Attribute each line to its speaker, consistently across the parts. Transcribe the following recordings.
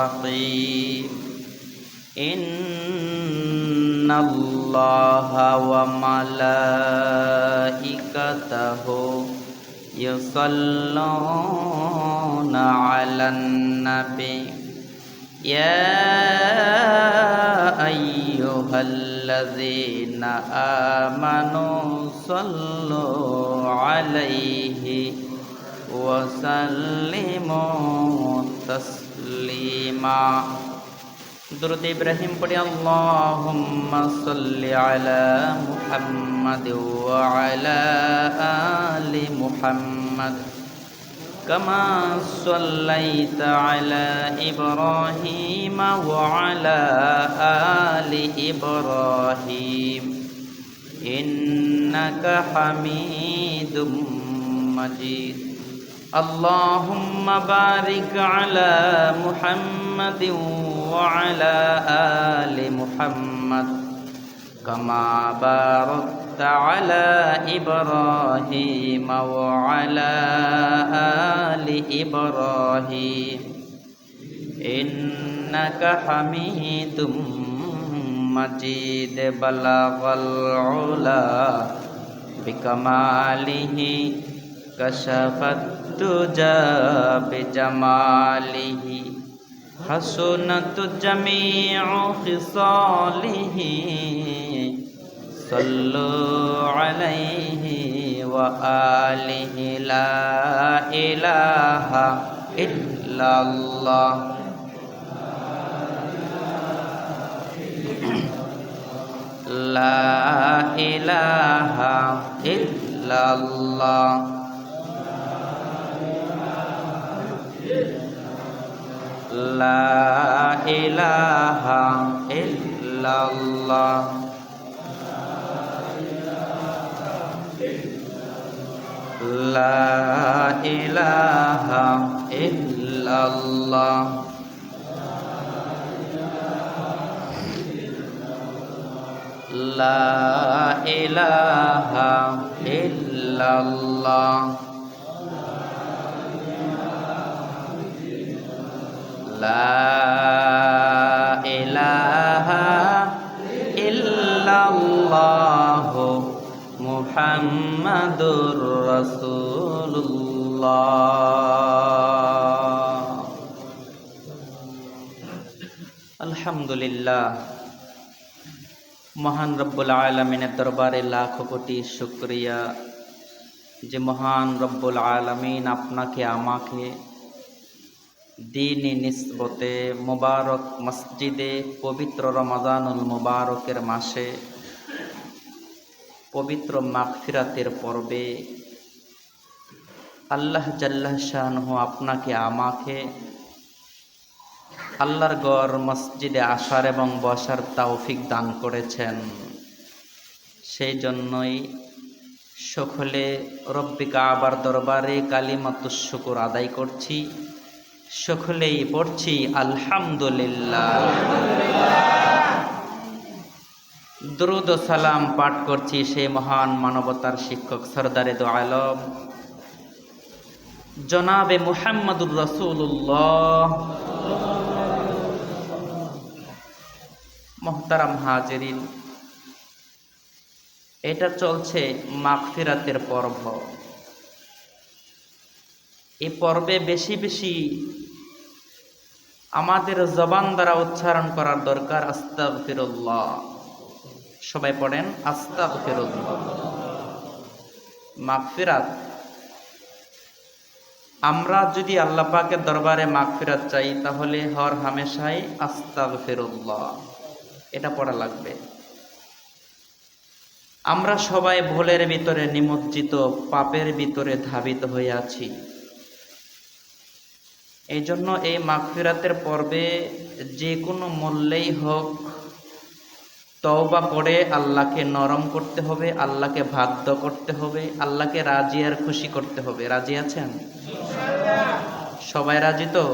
Speaker 1: الرحيم إن الله وملائكته يصلون على النبي يا أيها الذين آمنوا صلوا عليه وسلموا تسليما درود إبراهيم پڑھیں اللهم صل على محمد وعلى آل محمد كما صليت على إبراهيم وعلى آل إبراهيم إنك حميد مجيد اللهم بارك على محمد وعلى آل محمد كما باركت على إبراهيم وعلى آل إبراهيم إنك حميد مجيد بلغ العلا بكماله كشف الدجى بجماله حسنت جميع خصاله صلوا عليه وآله لا إله إلا الله لا إله إلا الله لا إله إلا الله لا إله إلا الله لا إله إلا الله لا إله إلا الله محمد رسول الله الحمد لله মহান রব্বুল আলামিনের দরবারে লাখ কোটি শুকরিয়া যে মহান রব্বুল আলামিন আপনাকে আমাকে দ্বীনি নিসবতে মুবারক মসজিদে পবিত্র রমাদানুল মুবারকের মাসে পবিত্র মাগফিরাতের পর্বে আল্লাহ জাল্লা শানহু আপনাকে আমাকে আল্লাহর ঘর মসজিদে আসার এবং বসার তৌফিক দান করেছেন। সেই জন্যই সকলে রব্বি কাবার দরবারে কালিমাতুশ শুকর আদায় করছি, সকলেই পড়ছি আলহামদুলিল্লাহ। দুরূদ ও সালাম পাঠ করছি সেই মহান মানবতার শিক্ষক সরদারে দো আলম জনাবে মুহাম্মদুর রাসূলুল্লাহ। মোহতারাম হাজিরিন, এটা চলছে মাগফিরাতের পর্ব। এই পর্বে বেশি বেশি আমাদের জবান দ্বারা উচ্চারণ করার দরকার আস্তাগফিরুল্লাহ। সবাই পড়েন আস্তাগফিরুল্লাহ। মাগফিরাত, আমরা যদি আল্লাহ পাকের দরবারে মাগফিরাত চাই তাহলে হর হামেশাই আস্তাগফিরুল্লাহ এটা পড়া লাগবে। আমরা সবাই ভুলের ভিতরে নিমজ্জিত, পাপের ভিতরে ধাবিত হয়ে আছি। এই জন্য এই মাগফিরাতের পর্বে যে কোনো মূল্যেই হোক তওবা করে আল্লাহকে নরম করতে হবে, আল্লাহকে বাধ্য করতে হবে, আল্লাহকে রাজি আর খুশি করতে হবে। রাজি আছেন? সবাই রাজি তো?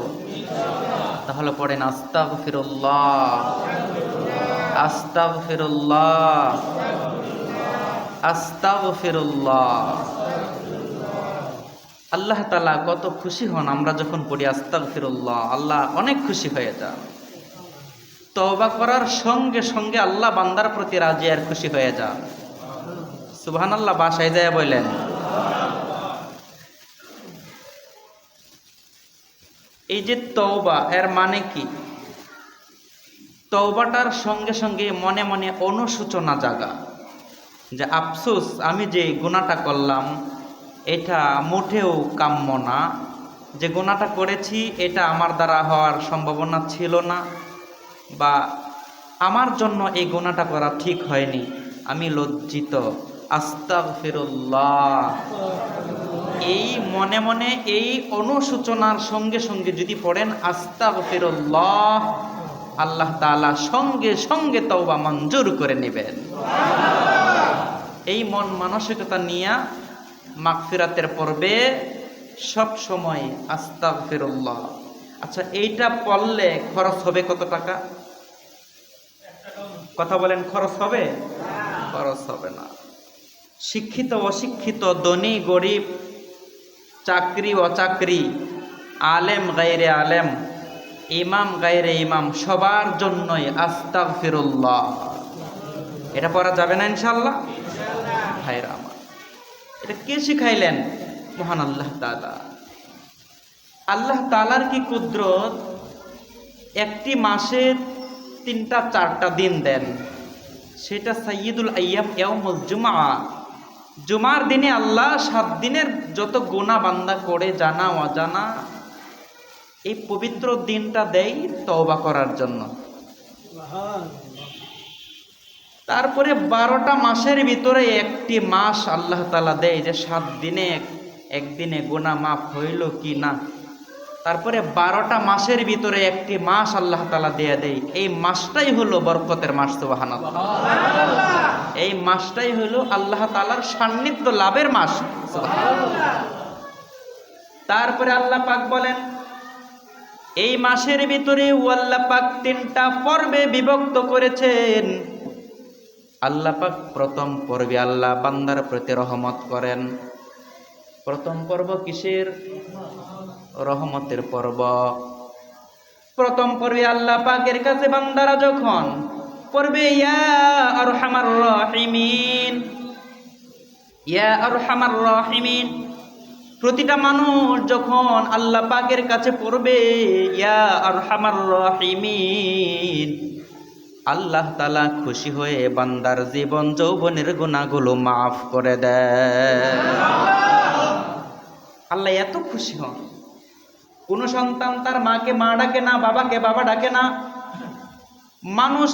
Speaker 1: তাহলে পড়েন আস্তাগফিরুল্লাহ, আস্তাগফিরুল্লাহ, আস্তাগফিরুল্লাহ। আল্লাহ তাআলা কত খুশি হন আমরা যখন পড়ি আস্তাগফিরুল্লাহ, আল্লাহ অনেক খুশি হয়ে যান। তওবা করার সঙ্গে সঙ্গে আল্লাহ বান্দার প্রতি রাজি আর খুশি হয়ে যান। সুবহানাল্লাহ, বাসায় যায় বললেন। এই যে তওবা, এর মানে কি? তওবাটার সঙ্গে সঙ্গে মনে মনে অনুশোচনা জাগা, যে আফসোস আমি যে গুনাহটা করলাম এটা মোটেও কাম্য না, যে গুনাহটা করেছি এটা আমার দ্বারা হওয়ার সম্ভাবনা ছিল না, বা আমার জন্য এই গুনাহটা করা ঠিক হয়নি, আমি লজ্জিত, আস্তাগফিরুল্লাহ। এই মনে মনে এই অনুশোচনার সঙ্গে সঙ্গে যদি পড়েন আস্তাগফিরুল্লাহ, আল্লাহ তাআলা সঙ্গে সঙ্গে তওবা মঞ্জুর করে নেবেন। এই মন মানসিকতা নিয়ে মাগফিরাতের পর্বে সব সময় আস্তাগফিরুল্লাহ। আচ্ছা, এইটা পড়লে খরচ হবে কত টাকা? কথা বলেন, খরচ হবে? খরচ হবে না। শিক্ষিত অশিক্ষিত, ধনী গরিব, চাকরি অচাকরি, আলেম গায়রে আলেম, ইমাম গায়রে ইমাম, সবার জন্যই আস্তাগফিরুল্লাহ। এটা পড়া যাবে না ইনশাআল্লাহ? ভাইরা আমার, এটা কে শিখাইলেন? মহান আল্লাহ তাআলা। আল্লাহ তাআলার কি কুদরত, একটি মাসে 3টা 4টা দিন দেন, সেটা সাইয়্যিদুল আইয়াম ইয়াউমুল জুমআ। জুমার দিনে আল্লাহ 7 দিনের যত গুনাহ বান্দা করে জানা অজানা, এই পবিত্র দিনটা দেয় তওবা করার জন্য। তারপরে 12টা মাসের ভিতরে একটি মাস আল্লাহ তাআলা দেয় যে 7 দিনে একদিনে গুনাহ মাফ হইল কি না। তারপরে 12টা মাসের ভিতরে একটি মাস আল্লাহ তাআলা দিয়ে দেয়, এই মাসটাই হলো বরকতের মাস। সুবহানাল্লাহ, এই মাসটাই হলো আল্লাহ তাআলার সান্নিধ্য লাভের মাস। সুবহানাল্লাহ। তারপরে আল্লাহ পাক বলেন, এই মাসের ভিতরে আল্লাহ পাক 3টা পর্বে বিভক্ত করেছেন। আল্লাহ পাক প্রথম পর্বে আল্লাহ বান্দার প্রতি রহমত করেন। প্রথম পর্ব কিসের? রহমতের পর্ব। প্রথম পর্বে আল্লাহ পাকের কাছে বান্দারা যখন পড়বে ইয়া আরহামার রাহিমিন, ইয়া আরহামার রাহিমিন, প্রতিটা মানুষ যখন আল্লাহ পাকের কাছে পড়বে ইয়া আরহামার রাহিমিন, আল্লাহ তাআলা খুশি হয়ে বান্দার জীবন যৌবনের গুনাহগুলো মাফ করে দেয়। আল্লাহ এত খুশি হন। কোন সন্তান তার মাকে মা ডাকে না, বাবাকে বাবা ডাকে না। মানুষ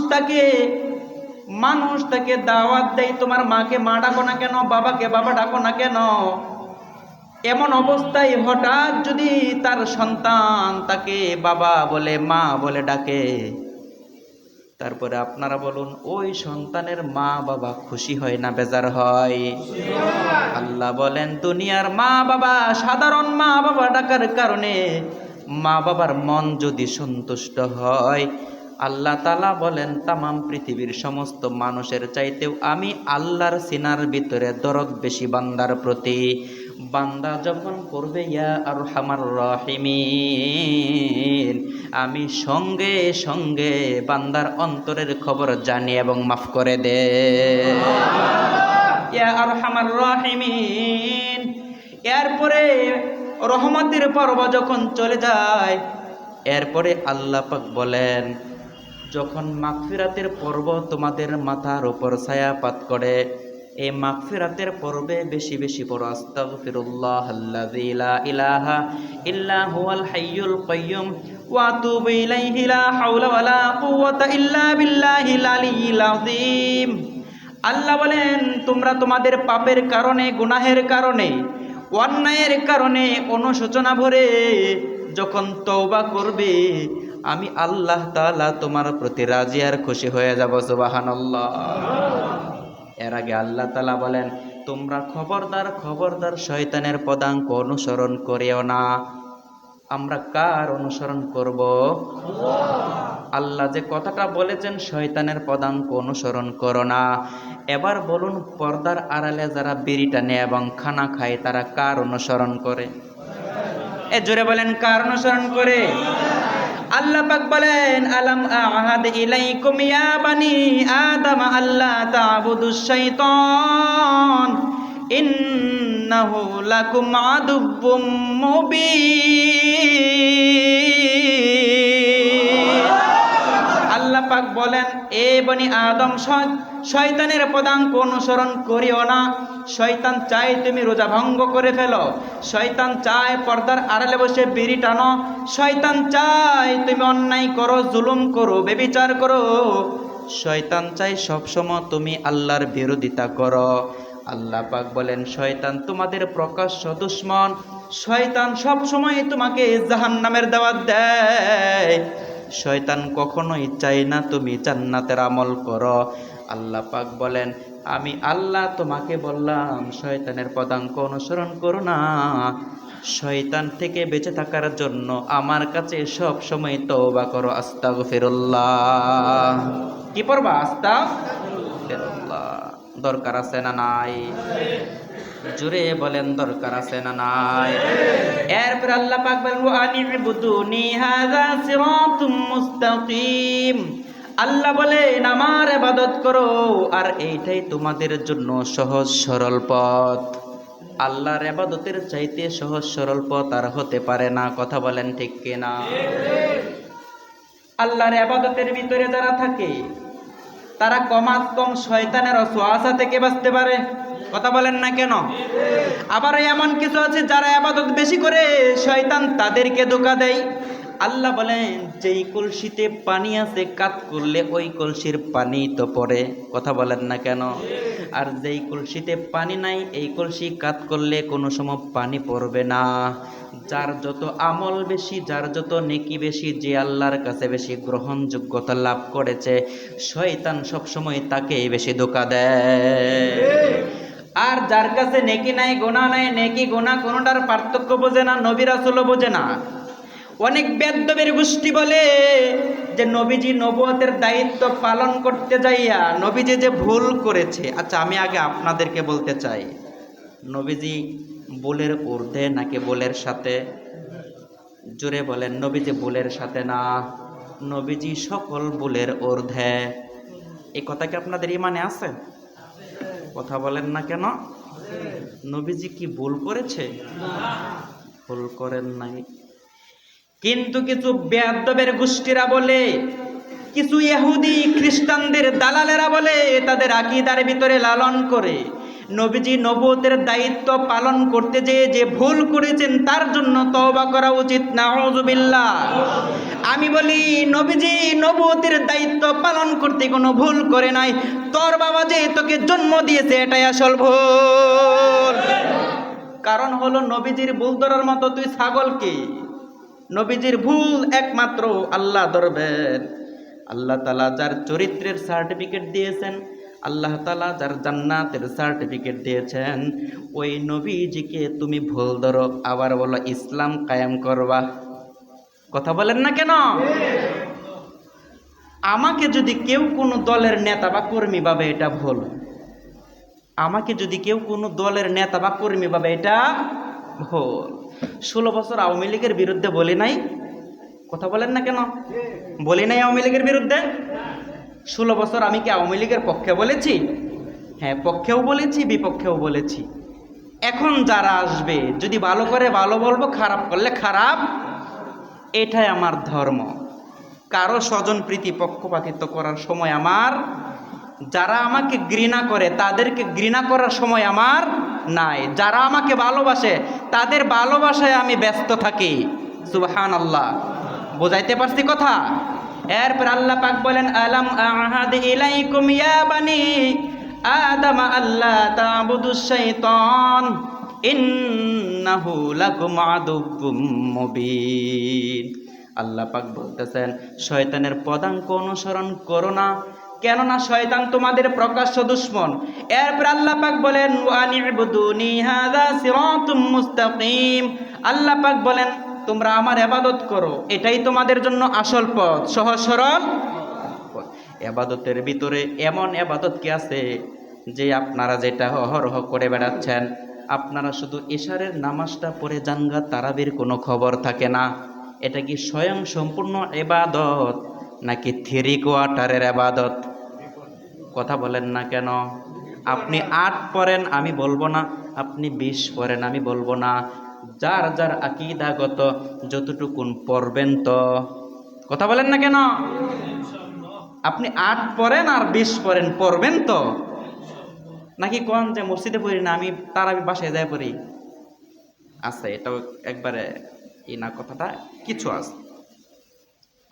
Speaker 1: তাকে দাওয়াত দেয়, তোমার মাকে মা ডাকো না কেন, বাবাকে বাবা ডাকো না কেন। এমন অবস্থায় হঠাৎ যদি তার সন্তান তাকে বাবা বলে মা বলে ডাকে, তারপরে আপনারা বলুন, ওই সন্তানের মা বাবা খুশি হয় না বেজার হয়? আল্লাহ বলেন, দুনিয়ার মা বাবা, সাধারণ মা বাবা ডাকার কারণে মা বাবার মন যদি সন্তুষ্ট হয়, আল্লাহ তাআলা বলেন তামাম পৃথিবীর সমস্ত মানুষের চাইতেও আমি আল্লাহর সিনার ভিতরে দরদ বেশি বান্দার প্রতি। বান্দা যখন করবে ইয়া আরহামার রাহিমিন, আমি সঙ্গে সঙ্গে বান্দার অন্তরের খবর জানি এবং মাফ করে দে। ইয়া আরহামার রাহিমিন। এরপরে রহমতের পর্ব যখন চলে যায়, এরপরে আল্লাহ পাক বলেন, যখন মাগফিরাতের পর্ব তোমাদের মাথার উপর ছায়াপাত করে, এই মাগফিরাতের পর্বে বেশি বেশি পড়ো আস্তাগফিরুল্লাহাল্লাযী লা ইলাহা ইল্লা হুয়াল হাইয়ুল কাইয়্যুম ওয়া আতুবু ইলাইহি লা হাওলা ওয়ালা কুওয়াতা ইল্লা বিল্লাহিল আলিয়্যিল আযীম। আল্লাহ বলেন, তোমরা তোমাদের পাপের কারণে, গুনাহের কারণে, অন্যায়ের কারণে অনুশোচনা ভরে যখন তওবা করবে, আমি আল্লাহ তাআলা তোমার প্রতি রাজি আর খুশি হয়ে যাব। সুবহানাল্লাহ। এর আগে আল্লাহ তাআলা বলেন, তোমরা খবরদার খবরদার শয়তানের পদাঙ্ক অনুসরণ করিও না। আমরা কার অনুসরণ করব? আল্লাহ যে কথাটা বলেছেন শয়তানের পদাঙ্ক অনুসরণ করো না। এবার বলুন, পর্দার আড়ালে যারা বিড়ি টানে এবং খানা খায় তারা কার অনুসরণ করে? এ জোরে বলেন, কার অনুসরণ করে? আল্লাহ পাক বলেন, আলাম আহাদ ইলাইকুম ইয়া বানি আদম আল্লা তা'বুদুশ শাইতান ইন্নাহু লাকুম আদুব্বুম মুবিন। আল্লাহ পাক বলেন, এ বনি আদম, শয়তানের পদাঙ্ক অনুসরণ করিও না। শয়তান চায় তুমি রোজা ভঙ্গ করে ফেলো, শয়তান চায় পর্দার আড়ালে বসে বিড়ি টানো, শয়তান চায় তুমি অন্যায় করো, জুলুম করো, ব্যভিচার করো, শয়তান চায় সবসময় তুমি আল্লাহর বিরোধিতা করো। আল্লাহ পাক বলেন, শয়তান তোমাদের প্রকাশ্য দুশমন, শয়তান সবসময় তোমাকে জাহান্নামের দাওয়াত দেয়, শয়তান কখনোই চায় না তুমি জান্নাতের আমল করো। আল্লাহ পাক বলেন, আমি আল্লাহ তোমাকে বললাম শয়তানের পদাঙ্ক অনুসরণ করো না। শয়তান থেকে বেঁচে থাকার জন্য আমার কাছে সব সময় তওবা করো, আস্তাগফিরুল্লাহ। কি পড়বা? আস্তাগফিরুল্লাহ। দরকার আছে না নাই? জোরে বলেন, দরকার আছে না নাই? এরপর আল্লাহ পাক বলেন, ওয়া আনি'বুদুনি হাযা সিরাতুম মুস্তাকিম। আল্লাহ বলেন, আমার ইবাদত করো, আর এইটাই তোমাদের জন্য সহজ সরল পথ। আল্লাহর ইবাদতের চাইতে সহজ সরল পথ আর হতে পারে না। কথা বলেন ঠিক কিনা? আল্লাহর ইবাদতের ভিতরে যারা থাকে তারা কমাস কম শয়তানের ওয়াসওয়াসা থেকে বাঁচতে পারে। কথা বলেন না কেন? আবার এমন কিছু আছে যারা ইবাদত বেশি করে শয়তান তাদেরকে ধোঁকা দেয়। আল্লাহ বলেন, যেই কলসিতে পানি আছে কাত করলে ওই কলসির পানি তো পড়ে। কথা বলেন না কেন? আর যেই কলসিতে পানি নাই এই কলসি কাত করলে কোনো সময় পানি পড়বে না। যার যত আমল বেশি, যার যত নেকি বেশি, যে আল্লাহর কাছে বেশি গ্রহণযোগ্যতা লাভ করেছে, শয়তান সবসময় তাকেই বেশি ধোঁকা দেয়। আর যার কাছে নেকি নাই, গুনাহ নাই, নেকি গুনাহ কোনোটার পার্থক্য বোঝে না, নবী রাসূলও বোঝে না। অনেক বেদ্যবের গোষ্ঠী বলে যে নবীজি নবুয়তের দায়িত্ব পালন করতে যাইয়া নবীজি যে ভুল করেছে। আচ্ছা, আমি আগে আপনাদেরকে বলতে চাই, নবীজি ভুলের ঊর্ধ্বে নাকি ভুলের সাথে? জোরে বলেন, নবীজি ভুলের সাথে না, নবীজি সকল ভুলের ঊর্ধ্বে। এই কথা কি আপনাদের ইমানে আছে? কথা বলেন না কেন? নবীজি কি ভুল করেছে? ভুল করেন নাই। কিন্তু কিছু বেয়াদবের গোষ্ঠীরা বলে, কিছু ইহুদি খ্রিস্টানদের দালালেরা বলে, তাদের আকীদার ভিতরে লালন করে নবীজি নবুয়তের দায়িত্ব পালন করতে যেয়ে যে ভুল করেছেন তার জন্য তওবা করা উচিত। নাউযুবিল্লাহ। আমি বলি, নবীজি নবুয়তের দায়িত্ব পালন করতে কোনো ভুল করে নাই, তোর বাবা যে তোকে জন্ম দিয়েছে এটাই আসল ভুল। কারণ হলো, নবীজির ভুল ধরার মতো তুই ছাগল কি? নবীজির ভুল একমাত্র আল্লাহ ধরবেন। আল্লাহ তাআলা যার চরিত্রের সার্টিফিকেট দিয়েছেন, আল্লাহ তাআলা যার জান্নাতের সার্টিফিকেট দিয়েছেন, ওই নবীজিকে তুমি ভুল ধরো, আবার বলো ইসলাম কায়েম করবা। কথা বলেন না কেন? আমাকে যদি কেউ কোনো দলের নেতা বা কর্মী ভাবে এটা ভুল, আমাকে যদি কেউ কোনো দলের নেতা বা কর্মী ভাবে এটা ভুল। 16 বছর আওয়ামী লীগের বিরুদ্ধে বলি নাই? কথা বলেন না কেন? বলি নাই আওয়ামী লীগের বিরুদ্ধে? 16 বছর আমি কি আওয়ামী লীগের পক্ষে বলেছি? হ্যাঁ, পক্ষেও বলেছি, বিপক্ষেও বলেছি। এখন যারা আসবে, যদি ভালো করে ভালো বলবো, খারাপ করলে খারাপ, এটাই আমার ধর্ম। কারো স্বজন প্রীতি পক্ষপাতিত্ব করার সময় আমার, যারা আমাকে ঘৃণা করে তাদেরকে ঘৃণা করার সময় আমার নাই। যারা আমাকে ভালোবাসে তাদের ভালোবাসায় আমি ব্যস্ত থাকি। সুবহানাল্লাহ। বুঝাইতে পারছি কথা? এরপর আল্লাহ পাক বলেন, আলাম আহাদ ইলাইকুম ইয়া বানি আদম আল্লা তা'বুদুশ শাইতান ইন্নাহু লাকুম আদুব্বুম মুবিন। আল্লাহ পাক বলতেছেন, শয়তানের পদাঙ্ক অনুসরণ করো না, কেননা শয়তান তোমাদের প্রকাশ্য দুশমন। এরপর আল্লাহ পাক বলেন, ওয়া আনি'বুদুনি হাযা সিরাতুম মুস্তাকিম। আল্লাহ পাক বলেন, তোমরা আমার ইবাদত করো, এটাই তোমাদের জন্য আসল পথ, সহজ সরল পথ। ইবাদতের ভিতরে এমন ইবাদত কি আছে যে আপনারা যেটা অহরহ করে বেড়াচ্ছেন, আপনারা শুধু ইশারের নামাজটা পড়ে জানগা তারাবির কোনো খবর থাকে না। এটা কি স্বয়ং সম্পূর্ণ ইবাদত নাকি 3 কোয়ার্টারের ইবাদত? কথা বলেন না কেন? আপনি 8 পড়েন আমি বলবো না, আপনি 20 পড়েন আমি বলবো না, যার যার আকীদাগত যতটুকুন পড়বেন তো। কথা বলেন না কেন? আপনি 8 পড়েন আর 20 পড়েন, পড়বেন তো? নাকি কোন যে মসজিদে পড়ি না, আমি তারাবি বাসায় যাই পড়ি? আচ্ছা, এটাও একবারে না, কথাটা কিছু আছে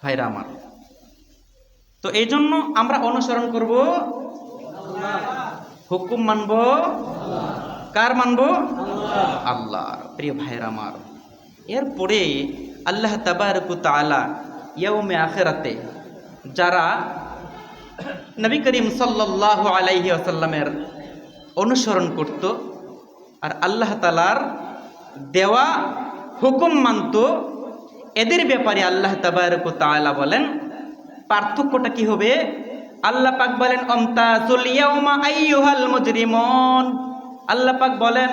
Speaker 1: ভাইরা আমার। তো এই জন্য আমরা অনুসরণ করব, হুকুম মানব, কার মানব? আল্লাহর। প্রিয় ভাইরা আমার, এরপরে আল্লাহ তাবারক ওয়া তাআলা ইয়াউমে আখিরাতে যারা নবী করিম সাল্লাল্লাহু আলাইহি ওয়াসাল্লামের অনুসরণ করত আর আল্লাহ তাআলার দেওয়া হুকুম মানত, এদের ব্যাপারে আল্লাহ তাবারক ওয়া তাআলা বলেন পার্থক্যটা কি হবে। আল্লাহ পাক বলেন আমতাজুল ইয়াউমা আইয়ুহাল মুজরিমুন। আল্লাহ পাক বলেন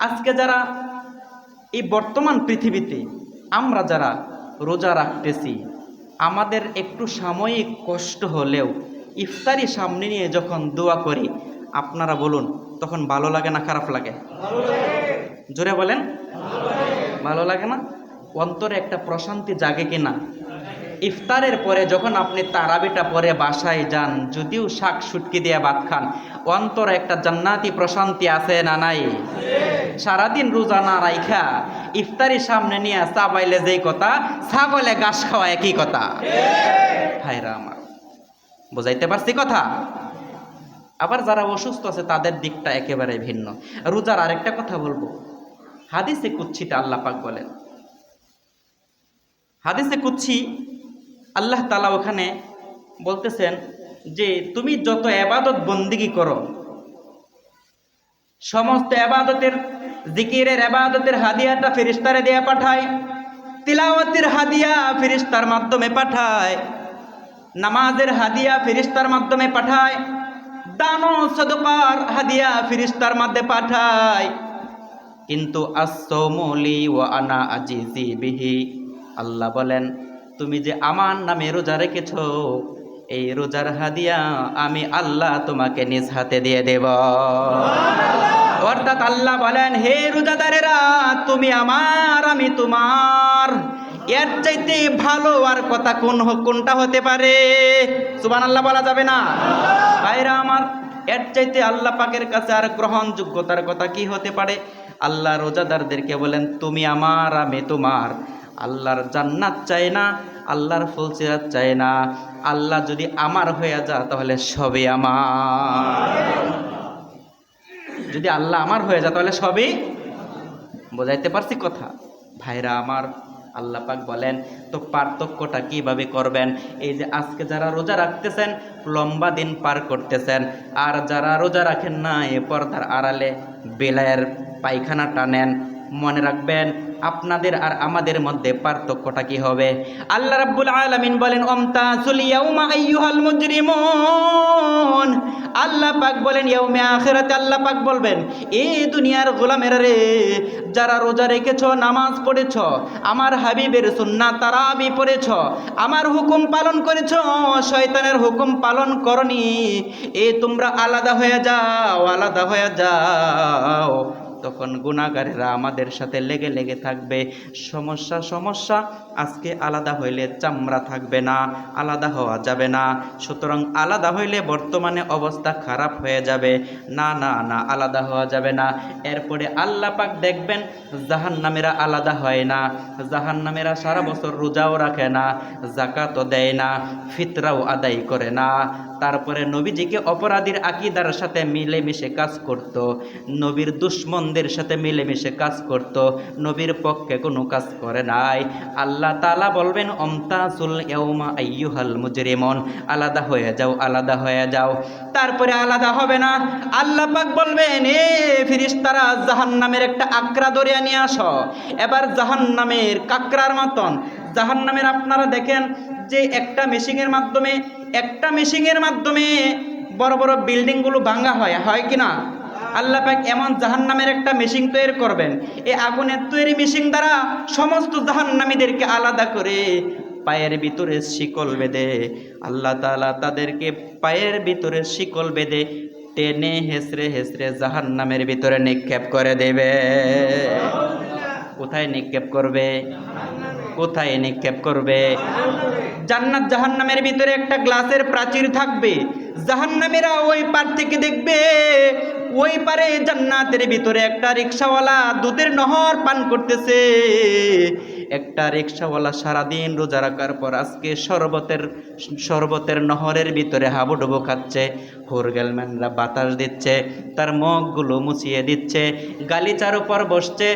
Speaker 1: আজকে যারা এই বর্তমান পৃথিবীতে আমরা যারা রোজা রাখতেছি, আমাদের একটু সাময়িক কষ্ট হলেও ইফতারি সামনে নিয়ে যখন দোয়া করি, আপনারা বলুন তখন ভালো লাগে না খারাপ লাগে? জোরে বলেন, ভালো লাগে না? অন্তরে একটা প্রশান্তি জাগে কিনা? ইফতারের পরে যখন আপনি তারাবিটা পরে বাসায় যান, যদিও শাক শুটকি দিয়ে ভাত খান, অন্তরে একটা জান্নাতি প্রশান্তি আছে না নাই? সারাদিন রোজা না রাইখা ইফতারি সামনে নিয়ে চাবাইলে যেই কথা, ছাগলে ঘাস খাওয়া একই কথা। ভাইরা আমার, বুঝাইতে পারছি কথা? আবার যারা অসুস্থ আছে তাদের দিকটা একেবারে ভিন্ন। রোজার আরেকটা কথা বলবো, হাদিসে কুদসিতে আল্লাহ পাক বলেন, হাদিসে কুদসি আল্লাহ তাআলা ওখানে বলতেছেন যে তুমি যত ইবাদত বন্দেগী করো, সমস্ত ইবাদতের, জিকিরের ইবাদতের হাদিয়াটা ফেরেশতারে দিয়ে পাঠায়, তিলাওয়াতের হাদিয়া ফেরেশতার মাধ্যমে পাঠায়, নামাজের হাদিয়া ফেরেশতার মাধ্যমে পাঠায়, দান ও সদকার হাদিয়া ফেরেশতার মাধ্যমে পাঠায়। কিন্তু আস-সাওমু লি ওয়া আনা আজিজি বিহি, আল্লাহ বলেন তুমি যে আমার নামে রোজা রেখেছ, এই রোজার হাদিয়া আমি আল্লাহ তোমাকে নিজ হাতে দিয়ে দেব। অর্থাৎ আল্লাহ বলেন হে রোজাদারেরা, তুমি আমার আমি তোমার, এর চাইতে ভালো আর কথা কোনটা হতে পারে? সুবহানাল্লাহ বলা যাবে না? ভাইরা আমার, এর চাইতে আল্লাহ পাকের কাছে আর গ্রহণযোগ্যতার কথা কি হতে পারে? আল্লাহ রোজাদারদেরকে বলেন তুমি আমার আমি তোমার। আল্লাহর জান্নাত চাই না, আল্লাহর ফজিলত চাই না, আল্লাহ যদি আমার হয়ে যায় তাহলে সবই আমার। যদি আল্লাহ আমার হয়ে যায় তাহলে সবই, বোঝাইতে পারছি কথা? ভাইরা আমার, আল্লাহ পাক বলেন তো পার্থক্যটা কিভাবে করবেন? এই যে আজকে যারা রোজা রাখতেছেন লম্বা দিন পার করতেছেন, আর যারা রোজা রাখেন না এ পর্দার আড়ালে বেলায়ের পায়খানা টানেন, মনে রাখবেন আপনাদের আর আমাদের মধ্যে পার্থক্যটা কি হবে। আল্লাহ রাব্বুল আলামিন বলেন আমতাজুল ইয়াউমা আইয়ুহাল মুজরিমুন। আল্লাহ পাক বলেন ইয়াউমে আখিরাতে আল্লাহ পাক বলবেন এই দুনিয়ার গোলামেরা রে, যারা রোজা রেখেছো, নামাজ পড়েছো, আমার হাবিবের সুন্নাত তারাবি পড়েছো, আমার হুকুম পালন করেছো, শয়তানের হুকুম পালন করনি, এ তোমরা আলাদা হয়ে যাও, আলাদা হয়ে যাও। তখন গুনাহগারেরা আমাদের সাথে লেগে লেগে থাকবে। সমস্যা আজকে আলাদা হইলে চামড়া থাকবে না, আলাদা হওয়া যাবে না। সুতরাং আলাদা হইলে বর্তমানে অবস্থা খারাপ হয়ে যাবে। না না না, আলাদা হওয়া যাবে না। এরপরে আল্লাহ পাক দেখবেন জাহান্নামীরা আলাদা হয় না। জাহান্নামীরা সারা বছর রোজাও রাখে না, যাকাতও দেয় না, ফিতরাও আদায় করে না, তারপরে নবীজিকে অপরাধীর আকীদার সাথে মিলেমিশে কাজ করত, নবীর দুশমনদের সাথে মিলেমিশে কাজ করত, নবীর পক্ষে কোনো কাজ করে নাই। আল্লাহ তাআলা বলবেন অমতাজুল ইয়াউমা আইয়ুহাল মুজরিমুন, আলাদা হয়ে যাও, আলাদা হয়ে যাও। তারপরে আলাদা হবে না, আল্লাহ পাক বলবেন এ ফেরেশতারা জাহান্নামের একটা আকরা ধরে নিয়ে আসো। এবার জাহান্নামের কাকরার মতন জাহান্নামের আপনারা দেখেন যে একটা মেশিনের মাধ্যমে বড় বড় বিল্ডিংগুলো ভাঙা হয় কি না? আল্লাহ পাক এমন জাহান্নামের একটা মেশিন তৈরি করবেন, এই আগুনের তৈরি মেশিন দ্বারা সমস্ত জাহান্নামীদেরকে আলাদা করে পায়ের ভিতরে শিকল বেঁধে আল্লাহ তাআলা তাদেরকে পায়ের ভিতরে শিকল বেঁধে টেনে হেসড়ে হেসড়ে জাহান্নামের ভিতরে নিক্ষেপ করে দেবে। কোথায় নিক্ষেপ করবে? কোথায় নিক্ষেপ করবে? জান্নাত জাহান্নামের ভিতরে একটা গ্লাসের প্রাচীর থাকবে, জাহান্নামীরা ওই পার থেকে দেখবে ওই পারে জান্নাতের ভিতরে একটা রিকশাওয়ালা দুধের নহর পান করতেছে। একটা রিকশাওয়ালা সারাদিন রোজা রাখার পর আজকে শরবতের নহরের ভিতরে হাবুডুবু খাচ্ছে। হোরগেলম্যানরা বাতাস দিচ্ছে, তার মুখগুলো মুছিয়ে দিচ্ছে, গালিচার উপর বসছে।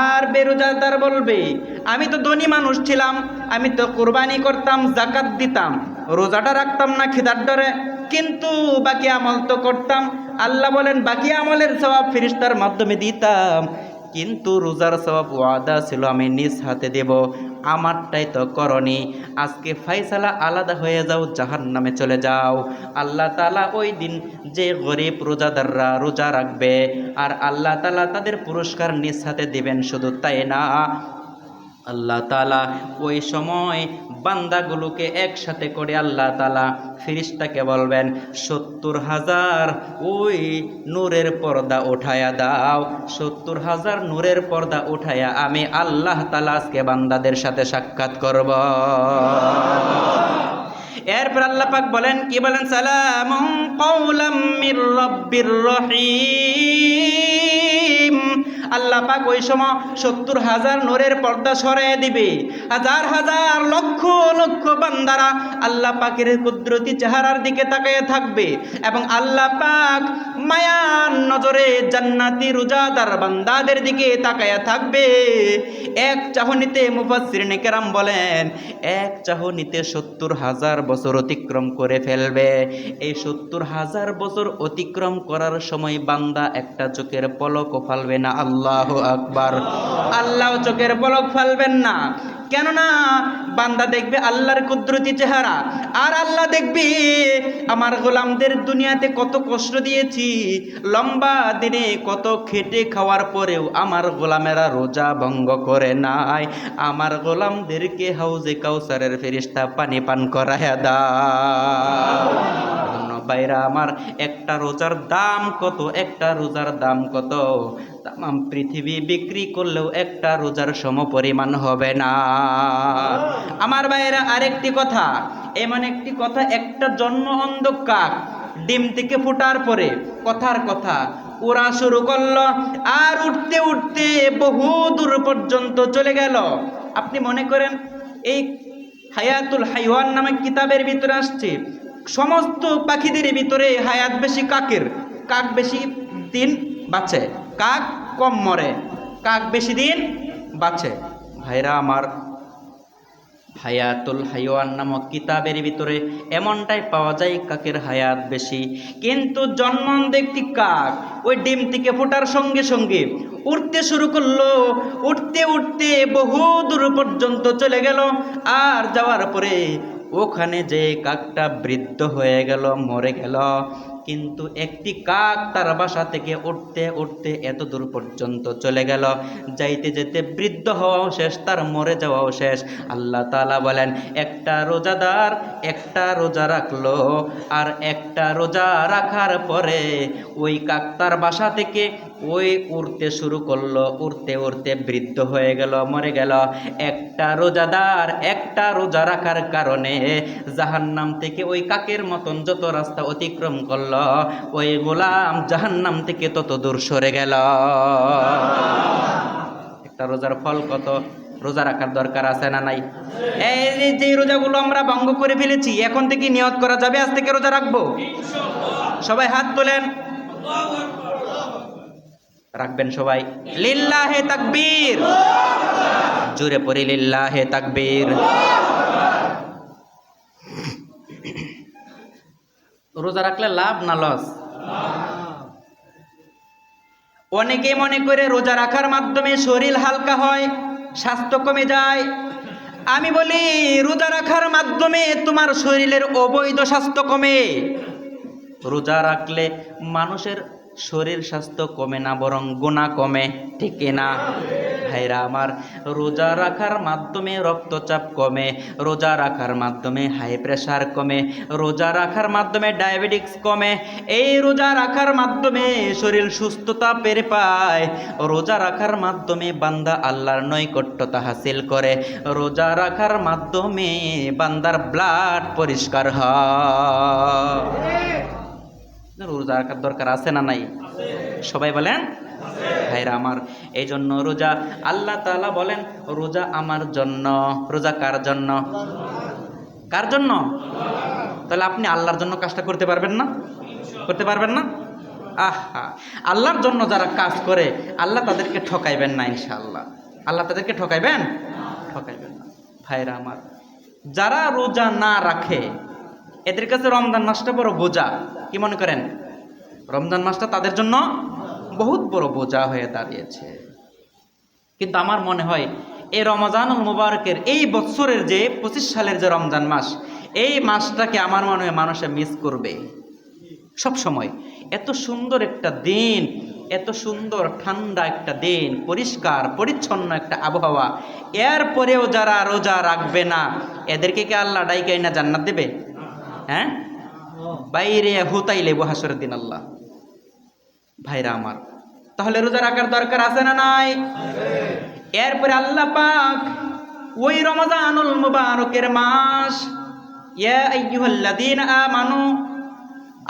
Speaker 1: আর বেরোজাদার বলবে আমি তো ধনী মানুষ ছিলাম, আমি তো কুরবানি করতাম, জাকাত দিতাম, রোজাটা রাখতাম না খিদার ডরে, কিন্তু বাকি আমল তো করতাম। আল্লাহ বলেন বাকি আমলের সওয়াব ফেরেশতার মাধ্যমে দিতাম, কিন্তু রোজার সওয়াব ওয়াদা ছিল আমি নিজ হাতে দেব, আমারটাই তো করনি। আজকে ফাইসালা, আলাদা হয়ে যাও, জাহান্নামে চলে যাও। আল্লাহ তাআলা ওই দিন যে গরিব রোজাদাররা রোজা রাখবে আর আল্লাহ তাআলা তাদের পুরস্কার নিজ হাতে দিবেন। শুধু তাই না, আল্লাহ তাআলা ওই সময় বান্দাগুলোকে একসাথে করে আল্লাহ তাআলা ফেরেশতাকে বলবেন ৭০,০০০ ওই নূরের পর্দা উঠায়া দাও, ৭০,০০০ নূরের পর্দা উঠায়া আমি আল্লাহ তাআলা আজকে বান্দাদের সাথে সাক্ষাৎ করব। এরপর আল্লাহ পাক বলেন, কি বলেন? সালামুন কাওলাম মির রাব্বির রহিম। আল্লাহ পাক ওই সময় ৭০,০০০ নূরের পর্দা সরিয়ে দিবে, হাজার হাজার লক্ষ লক্ষ বান্দারা আল্লাহ পাকের কুদরতি চেহারার দিকে তাকিয়ে থাকবে এবং আল্লাহ পাক মায়ার নজরে জান্নাতি রোজাদার বান্দাদের দিকে তাকিয়ে থাকবে। এক চাহনিতে মুফাসসিরিনে কেরাম বলেন এক চাহনিতে ৭০,০০০ বছর অতিক্রম করে ফেলবে। এই ৭০,০০০ বছর অতিক্রম করার সময় বান্দা একটা চোখের পলকও ফালবে না। আল্লাহু আকবার। আল্লাহ চোখের পলক ফালবেন না, কেননা বান্দা দেখবে আল্লাহর কুদরতি চেহারা, আর আল্লাহ দেখবে আমার গোলামদের দুনিয়াতে কত কষ্ট দিয়েছি, লম্বা দিনে কত খেটে খাওয়ার পরেও আমার গোলামেরা রোজা ভঙ্গ করে নাই, আমার গোলামদেরকে হাউজে কাউসারের ফেরেশতা পানি পান করায়া দাও। ভাইরা আমার, একটা রোজার দাম কত? একটা রোজার দাম কত? তাম পৃথিবী বিক্রি করলেও একটা রোজার সমপরিমাণ হবে না। আমার ভাইরা, আরেকটি কথা, এমন একটি কথা, একটা জন্ম অন্ধ কাক ডিম থেকে ফোটার পরে কথার কথা ওরা শুরু করলো, আর উঠতে উঠতে বহু দূর পর্যন্ত চলে গেল। আপনি মনে করেন এই হায়াতুল হাইওয়ান নামক কিতাবের ভিতরে আসছে সমস্ত পাখিদের ভিতরে হায়াত বেশি কাকের, কাক বেশি দিন বাঁচে, কাক কম মরে, কাক বেশি দিন বাঁচে। ভাইরা আমার, হায়াতুল হাইওয়ান নামক কিতাবের ভিতরে এমনটাই পাওয়া যায় কাকের হায়াত বেশি, কিন্তু জন্মন্ত একটি কাক ওই ডিম থেকে ফোটার সঙ্গে সঙ্গে উঠতে শুরু করলো, উঠতে উঠতে বহু দূর পর্যন্ত চলে গেল, আর যাওয়ার পরে ওখানে যে কাকটা বৃদ্ধ হয়ে গেল, মরে গেল। কিন্তু একটি কাক তার বাসা থেকে উঠতে উঠতে এত দূর পর্যন্ত চলে গেল, যাইতে যেতে বৃদ্ধ হওয়াও শেষ, তার মরে যাওয়াও শেষ। আল্লাহ তাআলা বলেন একটা রোজাদার একটা রোজা রাখলো, আর একটা রোজা রাখার পরে ওই কাক তার বাসা থেকে ওই উড়তে শুরু করলো, উড়তে উড়তে বৃদ্ধ হয়ে গেল, মরে গেল। একটা রোজাদার একটা রোজা রাখার কারণে জাহান্নাম থেকে ওই কাকের মতন যত রাস্তা অতিক্রম করলো, ওই গোলাম জাহান্নাম থেকে তত দূর সরে গেল। একটা রোজার ফল কত? রোজা রাখার দরকার আছে না নাই? এই যে রোজাগুলো আমরা ভঙ্গ করে ফেলেছি, এখন থেকে নিয়ত করা যাবে আজ থেকে রোজা রাখবো। সবাই হাত তোলেন, রাখবেন সবাই। লিল্লাহে তাকবীর, জোরে পড়ি লিল্লাহে তাকবীর। রোজা রাখলে লাভ না লস? অনেকে মনে করে রোজা রাখার মাধ্যমে শরীর হালকা হয়, স্বাস্থ্য কমে যায়। আমি বলি রোজা রাখার মাধ্যমে তোমার শরীরের অবৈধ স্বাস্থ্য কমে। রোজা রাখলে মানুষের শরীর স্বাস্থ্য কমে না, বরং গুনাহ কমে, ঠিক না ভাইরা আমার? রোজা রাখার মাধ্যমে রক্তচাপ কমে, রোজা রাখার মাধ্যমে হাই প্রেশার কমে, রোজা রাখার মাধ্যমে ডায়াবেটিস কমে, এই রোজা রাখার মাধ্যমে শরীর সুস্থতা পেরে পায়। রোজা রাখার মাধ্যমে বান্দা আল্লাহর নৈকট্যতা হাসিল করে, রোজা রাখার মাধ্যমে বান্দার ব্লাড পরিষ্কার হয়। রোজা রাখার দরকার আছে না নাই? সবাই বলেন ভাইরা আমার। এই জন্য রোজা, আল্লাহ তাআলা বলেন রোজা আমার জন্য। রোজা কার জন্য? কার জন্য? তাহলে আপনি আল্লাহর জন্য কাজটা করতে পারবেন না? করতে পারবেন না? আহা, আল্লাহর জন্য যারা কাজ করে আল্লাহ তাদেরকে ঠকাইবেন না ইনশাআল্লাহ। আল্লাহ তাদেরকে ঠকাইবেন? ঠকাইবেন না ভাইরা আমার। যারা রোজা না রাখে এদের কাছে রমজান মাসটা বড় বোঝা। কি মনে করেন? রমজান মাসটা তাদের জন্য বহুত বড় বোঝা হয়ে দাঁড়িয়েছে। কিন্তু আমার মনে হয় এই রমজানুল মুবারকের এই বছরের যে 25 সালের যে রমজান মাস, এই মাসটাকে আমার মনে হয় মানুষে মিস করবে সব সময়। এত সুন্দর একটা দিন, এত সুন্দর ঠান্ডা একটা দিন, পরিষ্কার পরিচ্ছন্ন একটা আবহাওয়া, এরপরেও যারা রোজা রাখবে না এদেরকে কি আল্লাহ ডাইকাই না জান্নাত দেবে? হ্যাঁ, বাইরে হুতাই লেবু হাসরের দিন আল্লাহ। ভাইরা আমার, তাহলে রোজা রাখার দরকার আছে না নাই? এরপরে আল্লাহ পাক ওই রমজানুল মুবারকের মাস, ইয়া আইয়ুহাল্লাযীনা আমানু,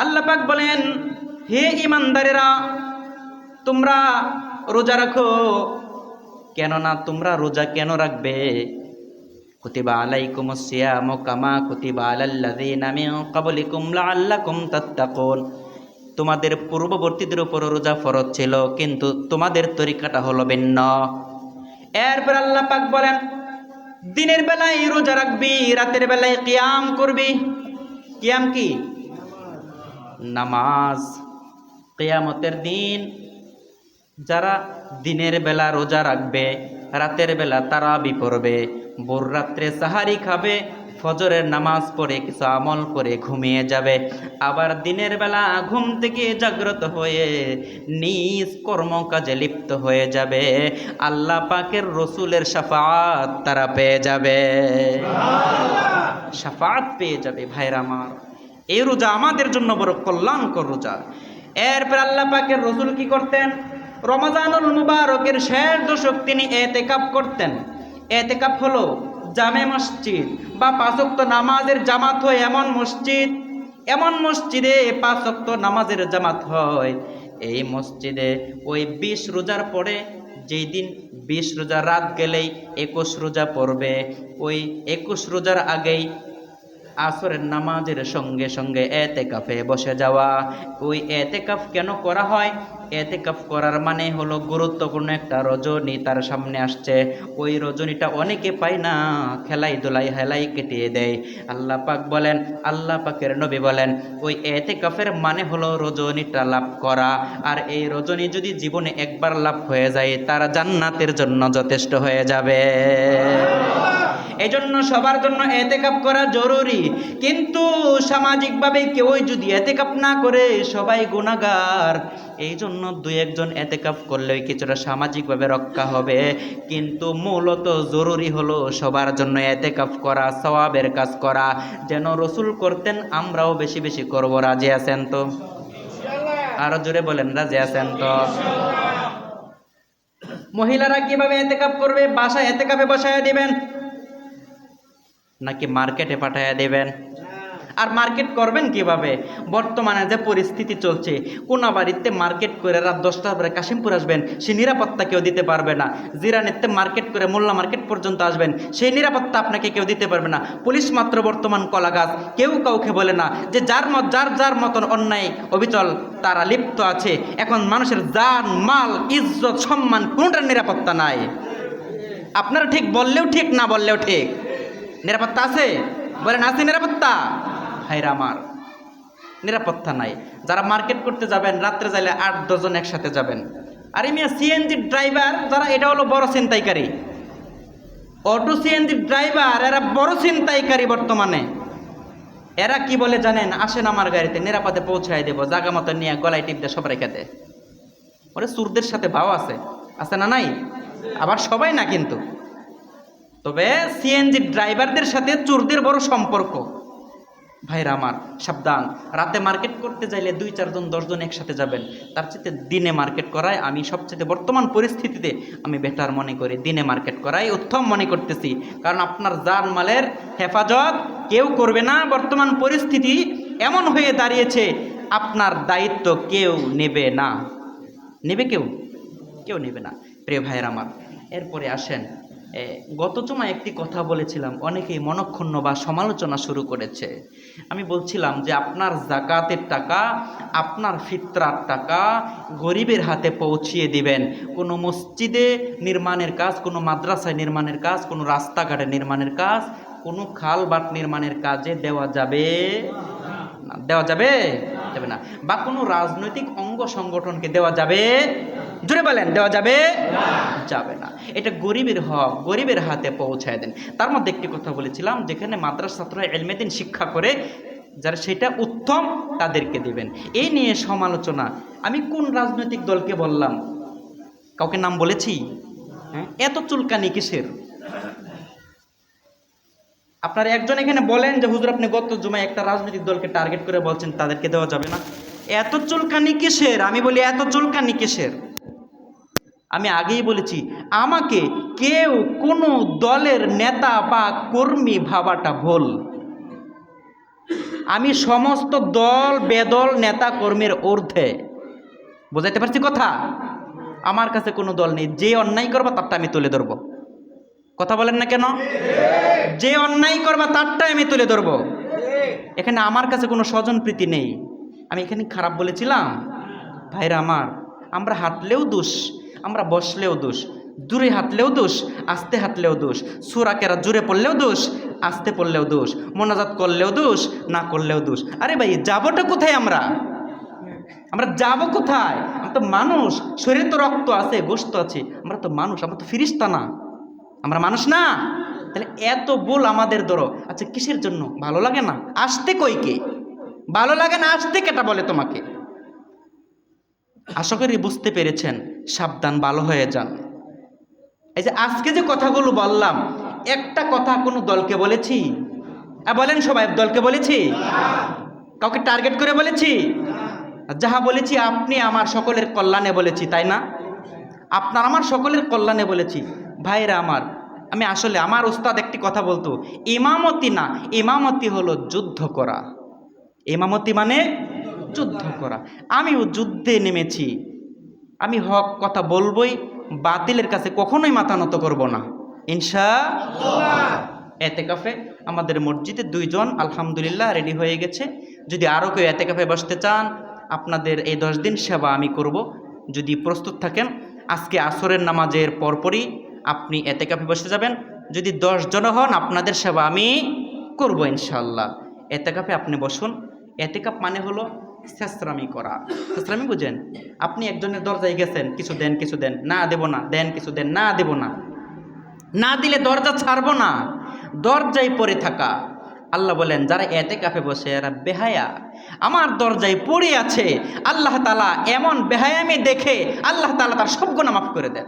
Speaker 1: আল্লাহ পাক বলেন হে ঈমানদারেরা তোমরা রোজা রাখো। কেননা তোমরা রোজা কেন রাখবে? কুতিবা আলাইকুমুস সিয়ামু কামা কুতিবা আলাল্লাযীনা মিন ক্বাবলিকুম লাআল্লাকুম তাত্তাকুন। তোমাদের পূর্ববর্তীদের উপর রোজা ফরজ ছিল, কিন্তু তোমাদের তরিকাটা হলো ভিন্ন। এরপর আল্লাহ পাক বলেন দিনের বেলায় রোজা রাখবি, রাতের বেলায় কিয়াম করবি। কিয়াম কি? নামাজ। কিয়ামতের দিন যারা দিনের বেলা রোজা রাখবে, রাতের বেলা তারাবি পড়বে, ভোর রাত্রে সাহারি খাবে, ফজরের নামাজ পড়ে কিছু আমল করে ঘুমিয়ে যাবে, আবার দিনের বেলা ঘুম থেকে জাগ্রত হয়ে নিজ কর্মকাজে লিপ্ত হয়ে যাবে, আল্লাহ পাকের রসুলের শাফাআত তারা পেয়ে যাবে। শাফাআত পেয়ে যাবে ভাইরা আমার। এই রোজা আমাদের জন্য বড় কল্যাণকর রোজা। এরপর আল্লাহ পাকের রসুল কি করতেন? রমজানুল মুবারকের শেষ দশক তিনি এতেকাফ করতেন। এতেকাফ হলো জামে মসজিদ বা 5 ওয়াক্ত নামাজের জামাত হয় এমন মসজিদ, এমন মসজিদে 5 ওয়াক্ত নামাজের জামাত হয়। এই মসজিদে ওই 20 রোজার পরে, যেই দিন 20 রোজা রাত গেলেই 21 রোজা পড়বে, ওই 21 রোজার আগেই আসরের নামাজের সঙ্গে সঙ্গে এতেকাফে বসে যাওয়া। ওই এতেকাফ কেন করা হয়? এতেকাফ করার মানে হলো গুরুত্বপূর্ণ একটা রজনী তার সামনে আসছে, ওই রজনীটা অনেকে পায় না, খেলাই দোলাই হেলাই কেটিয়ে দেয়। আল্লাহ পাক বলেন, আল্লাহ পাকের নবী বলেন ওই এতেকাফের মানে হলো রজনীটা লাভ করা। আর এই রজনী যদি জীবনে একবার লাভ হয়ে যায় তার জান্নাতের জন্য যথেষ্ট হয়ে যাবে। এজন্য সবার জন্য এতেকাফ করা জরুরি। কিন্তু সামাজিকভাবে কেউ যদি এতেকাফ না করে সবাই গুনাহগার। এই জন্য 2-1 জন এতেকাফ করলে কিছুটা সামাজিকভাবে রক্ষা হবে, কিন্তু মূলত জরুরি হলো সবার জন্য এতেকাফ করা, সওয়াবের কাজ করা। যেন রসুল করতেন আমরাও বেশি বেশি করব। রাজি আছেন তো? আরো জোরে বলেন, রাজি আছেন তো? মহিলারা কিভাবে এতেকাফ করবে? বাসায় এতেকাফে বসায় দিবেন নাকি মার্কেটে পাঠাইয়া দেবেন? আর মার্কেট করবেন কিভাবে? বর্তমানে যে পরিস্থিতি চলছে, কোন বাড়িতে মার্কেট করে রাত 10টার পরে কাশিমপুর আসবেন, সে নিরাপত্তা কেউ দিতে পারবে না। জিরানিতে মার্কেট করে মোল্লা মার্কেট পর্যন্ত আসবেন, সেই নিরাপত্তা আপনাকে কেউ দিতে পারবে না। পুলিশ মাত্র বর্তমান কলা গাছ, কেউ কাউকে বলে না যে যার মতন অন্যায় অবিচল তারা লিপ্ত আছে। এখন মানুষের জান মাল ইজ্জত সম্মান কোনটার নিরাপত্তা নাই। আপনারা ঠিক বললেও ঠিক, না বললেও ঠিক। নিরাপত্তা আছে? বলেন আছে নিরাপত্তা? হায়রা আমার, নিরাপত্তা নাই। যারা মার্কেট করতে যাবেন রাত্রে যাইলে 8-10 জন একসাথে যাবেন। আর মিয়া সিএনজি ড্রাইভার যারা, এটা হলো বড় ছিনতাইকারী। অটো সিএনজি ড্রাইভার এরা বড় ছিনতাইকারী বর্তমানে। এরা কি বলে জানেন? আসেন আমার গাড়িতে, নিরাপদে পৌঁছায় দেবো, জায়গা মতো নিয়ে গলায় টিপ দিয়ে সব রেখে দেয়। ওরে চোরদের সাথে ভাও আছে, আছে না নাই? আবার সবাই না কিন্তু, তবে সিএনজি ড্রাইভারদের সাথে চোরদের বড় সম্পর্ক। ভাইরা আমার সাবধান, রাতে মার্কেট করতে যাইলে 2-4 জন 10 জন একসাথে যাবেন, তার চেয়ে দিনে মার্কেট করায় আমি সবচেয়ে বর্তমান পরিস্থিতিতে আমি বেটার মনে করি। দিনে মার্কেট করাই উত্তম মনে করতেছি, কারণ আপনার জান মালের হেফাজত কেউ করবে না। বর্তমান পরিস্থিতি এমন হয়ে দাঁড়িয়েছে, আপনার দায়িত্ব কেউ নেবে না। নেবে কেউ নেবে না। প্রিয় ভাইয়ের আমার, এরপরে আসেন, গত জুমায় একটি কথা বলেছিলাম, অনেকেই মনক্ষুণ্ণ বা সমালোচনা শুরু করেছে। আমি বলছিলাম যে আপনার জাকাতের টাকা, আপনার ফিতরার টাকা গরিবের হাতে পৌঁছিয়ে দিবেন। কোনো মসজিদে নির্মাণের কাজ, কোনো মাদ্রাসায় নির্মাণের কাজ, কোনো রাস্তাঘাটে নির্মাণের কাজ, কোনো খাল বাট নির্মাণের কাজে দেওয়া যাবে না। দেওয়া যাবে না। বা কোনো রাজনৈতিক অঙ্গ সংগঠনকে দেওয়া যাবে, জোরে বলেন, দেওয়া যাবে যাবে না। এটা গরিবের হক, গরিবের হাতে পৌঁছায় দেন। তার মধ্যে একটি কথা বলেছিলাম, যেখানে মাদ্রাসা ছাত্ররা ইলমে দ্বীন শিক্ষা করে, যারা সেটা উত্তম তাদেরকে দিবেন। এই নিয়ে সমালোচনা। আমি কোন রাজনৈতিক দলকে বললাম? কাউকে নাম বলেছি? এত চুলকানি কিসের? আপনারা একজন এখানে বলেন যে হুজুর আপনি গত জুমায় একটা রাজনৈতিক দলকে টার্গেট করে বলছেন তাদেরকে দেওয়া যাবে না। এত চুলকানি কিসের? আমি বলি এত চুলকানি কিসের? আমি আগেই বলেছি, আমাকে কেউ কোনো দলের নেতা বা কর্মী ভাবাটা ভুল। আমি সমস্ত দল বেদল নেতা কর্মীর ঊর্ধ্বে। বোঝাইতে পারছি কথা? আমার কাছে কোনো দল নেই। যে অন্যায় করবা তারটা আমি তুলে ধরবো। কথা বলেন না কেন? যে অন্যায় করবা তারটাই আমি তুলে ধরবো। এখানে আমার কাছে কোনো স্বজন প্রীতি নেই। আমি এখানে খারাপ বলেছিলাম? ভাইরা আমার, আমরা হাঁটলেও দোষ, আমরা বসলেও দোষ, দূরে হাঁটলেও দোষ, আস্তে হাঁটলেও দোষ, সূরা কেরাত জোরে পড়লেও দোষ, আস্তে পড়লেও দোষ, মোনাজাত করলেও দোষ, না করলেও দোষ। আরে ভাই, যাবোটা কোথায়? আমরা যাবো কোথায়? আমরা তো মানুষ, শরীরে তো রক্ত আছে, গোশত আছে। আমরা তো মানুষ, আমরা তো ফিরিস্তা না, আমরা মানুষ না। তাহলে এত ভুল আমাদের ধরো। আচ্ছা, কিসের জন্য? ভালো লাগে না আসতে? কইকে ভালো লাগে না আসতে? কেটা বলে তোমাকে? আশা করি বুঝতে পেরেছেন। সাবধান, ভালো হয়ে যান। এই যে আজকে যে কথাগুলো বললাম, একটা কথা কোনো দলকে বলেছি? বলেন সবাই, দলকে বলেছি? কাউকে টার্গেট করে বলেছি? যাহা বলেছি আপনি আমার সকলের কল্যাণে বলেছি, তাই না? আপনার আমার সকলের কল্যাণে বলেছি। ভাইরা আমার, আমি আসলে, আমার উস্তাদ একটি কথা বলতো, ইমামতি না, ইমামতি হলো যুদ্ধ করা। ইমামতি মানে যুদ্ধ করা। আমিও যুদ্ধে নেমেছি। আমি হক কথা বলবই, বাতিলের কাছে কখনোই মাথা নত করব না, ইনশাআল্লাহ। এতেকাফে আমাদের মসজিদে 2 জন আলহামদুলিল্লাহ রেডি হয়ে গেছে। যদি আরও কেউ এতেকাফে বসতে চান, আপনাদের এই 10 দিন সেবা আমি করব। যদি প্রস্তুত থাকেন, আজকে আসরের নামাজের পরপরই আপনি এতেকাফে বসে যাবেন। যদি 10 জন হন, আপনাদের সেবা আমি করব ইনশাআল্লাহ। এতেকাফে আপনি বসুন। এতেকাফ মানে হলো শেষরামি করা। শেষরামি বুঝেন? আপনি একজনের দরজায় গেছেন, কিছু দেন, কিছু দেন, না দেব না, দেন, কিছু দেন, না দেব না, না দিলে দরজা ছাড়বো না, দরজায় পড়ে থাকা। আল্লাহ বলেন, যারা এতেকাফে বসে এরা বেহায়া, আমার দরজায় পড়ে আছে। আল্লাহ তাআলা এমন বেহায়ামি দেখে আল্লাহ তাআলা তার সব গুনাহ মাফ করে দেন।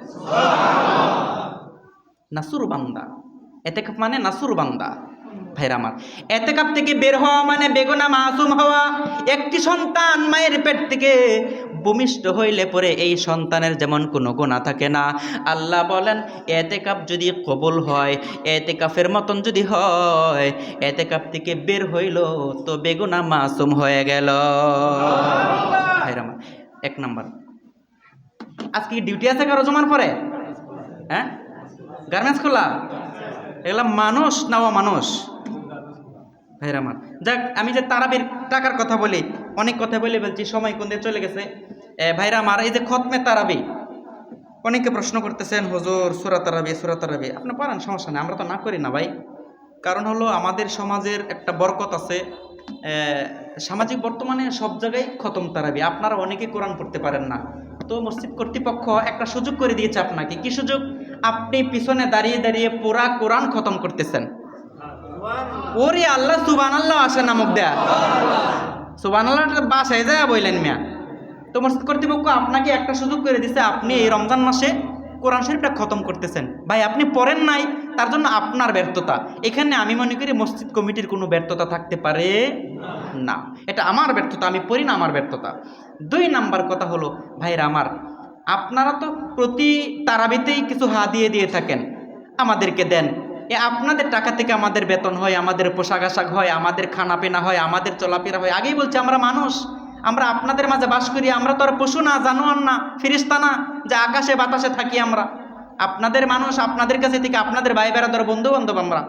Speaker 1: নাসুর বান্দা, এতেকাফ মানে নাসুর বান্দা। ভাইরা আমার, এতেকাফ থেকে বের হওয়া মানে বেগুনা মাসুম হওয়া। একটি সন্তান মায়ের পেট থেকে ভূমিষ্ঠ হইলে পরে এই সন্তানের যেমন কোনো গুনাহ থাকে না। আল্লাহ বলেন এতেকাফ যদি কবুল হয়, এতেকাফের মতন যদি হয়, এতেকাফ থেকে বের হইল তো বেগুনা মাসুম হয়ে গেল। ভাইরা আমার, 1 নাম্বার, আজকে ডিউটি আছে কারো জমার পরে? হ্যাঁ, গার্মেন্টস খোলা? এগুলা মানুষ নাও মানুষ। ভাইরা আমার, যাক, আমি যে তারাবির টাকার কথা বলি, অনেক কথা বলে বলছি, সময় কোন দিয়ে চলে গেছে। ভাইরা আমার, এই যে খতমে তারাবি, অনেকে প্রশ্ন করতেছেন হুজুর সূরা তারাবি আপনি পড়েন, সমস্যা নেই, আমরা তো না করি না ভাই। কারণ হলো আমাদের সমাজের একটা বরকত আছে, সামাজিক বর্তমানে সব জায়গায় খতম তারাবি, আপনারা অনেকে কোরআন পড়তে পারেন না, তো মসজিদ কর্তৃপক্ষ একটা সুযোগ করে দিয়েছে আপনাকে। কি সুযোগ? আপনি পিছনে দাঁড়িয়ে দাঁড়িয়ে পুরা কোরআন খতম করতেছেন। ওরে আল্লাহ, সুবহানাল্লাহ আসে না মুখ দেয়া, সুবহানাল্লাহ বাসায় যায় বললেন মিয়া। তো মসজিদ কর্তৃপক্ষ আপনাকে একটা সুযোগ করে দিচ্ছে, আপনি এই রমজান মাসে কোরআন শরীফটা খতম করতেছেন। ভাই, আপনি পড়েন নাই, তার জন্য আপনার ব্যর্থতা। এখানে আমি মনে করি মসজিদ কমিটির কোনো ব্যর্থতা থাকতে পারে না, এটা আমার ব্যর্থতা, আমি পড়ি না, আমার ব্যর্থতা। 2 নাম্বার কথা হলো, ভাইরা আমার, আপনারা তো প্রতি তারাবিতেই কিছু হাদিয়া দিয়ে থাকেন, আমাদেরকে দেন। আপনাদের টাকা থেকে আমাদের বেতন হয়, আমাদের পোশাক আশাক হয়, আমাদের খানা পিনা হয়, আমাদের চলাফেরা হয়। আগেই বলছি, আমরা মানুষ, আমরা আপনাদের মাঝে বাস করি, আমরা তো আর পশু না, জানোয়ার না, ফিরিস্তা না যে আকাশে বাতাসে থাকি। আমরা আপনাদের মানুষ, আপনাদের কাছে থেকে আপনাদের ভাই বেড়াদার বন্ধু বান্ধব। আমরা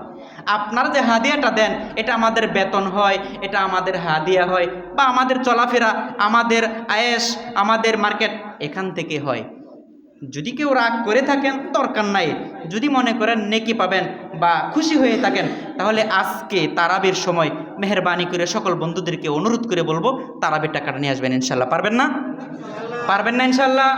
Speaker 1: আপনারা যে হাদিয়াটা দেন, এটা আমাদের বেতন হয়, এটা আমাদের হাদিয়া হয়, বা আমাদের চলাফেরা, আমাদের আয়েশ, আমাদের মার্কেট এখান থেকে হয়। যদি কেউ রাগ করে থাকেন দরকার নাই, যদি মনে করেন নেকি পাবেন বা খুশি হয়ে থাকেন, তাহলে আজকে তারাবির সময় মেহরবানি করে সকল বন্ধুদেরকে অনুরোধ করে বলবো তারাবির টাকাটা নিয়ে আসবেন। ইনশাল্লাহ পারবেন না? পারবেন না ইনশাল্লাহ?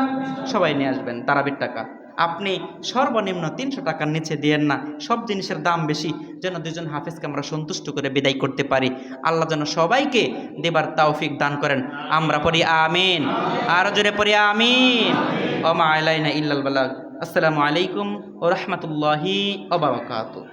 Speaker 1: সবাই নিয়ে আসবেন তারাবির টাকা। আপনি সর্বনিম্ন 300 টাকার নিচে দিয়েন না, সব জিনিসের দাম বেশি, যেন 2জন হাফেজকে আমরা সন্তুষ্ট করে বিদায় করতে পারি। আল্লাহ যেন সবাইকে দেবার তৌফিক দান করেন। আমরা পড়ি আমিন, আরো জোরে পড়ি আমিন। ওয়া মা আলাইনা ইল্লাল বালাগ। আসসালামু আলাইকুম ওয়া রাহমাতুল্লাহি ওয়া বারাকাতুহু।